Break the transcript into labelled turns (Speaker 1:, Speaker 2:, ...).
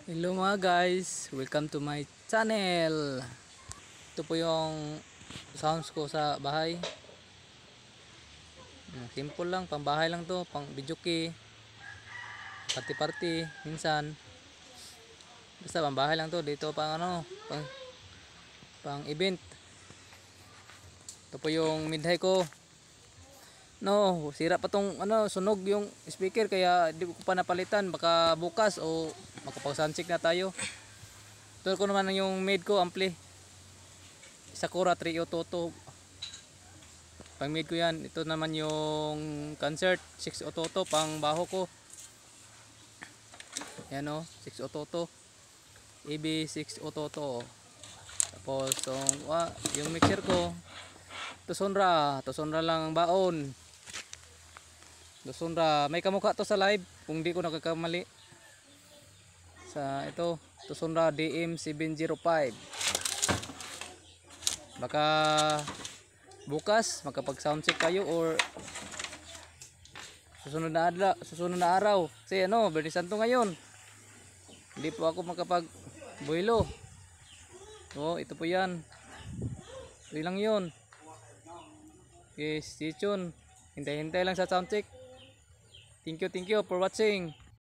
Speaker 1: Hello mga guys, welcome to my channel. Ito po yung sounds ko sa bahay. Simple lang, pang bahay lang to, pang videoke, party minsan. Basta pang bahay lang to, dito pang pang event. Ito po yung midhay ko. No, sira pa tong sunog yung speaker kaya di ko pa napalitan, baka bukas o makapag-soundcheck na tayo. Ito ko naman yung made ko ampli. Sakura 302. Pang made ko yan. Ito naman yung concert 602 pang baho ko. Yan o, 602. EB 602. Tapos yung mixer ko Tusunra lang ang baon. Tusunra, may kamukha to sa live kung di ko nagkakamali. Sa ito, Tusunra DM705. Baka bukas makapag soundcheck kayo or susunod na araw. Kasi Birthday Santo ngayon. Hindi po ako makapag buhilo. So, ito po 'yan. Ito lang 'yon. Okay, stay tuned. Hintay lang sa soundcheck. Thank you for watching.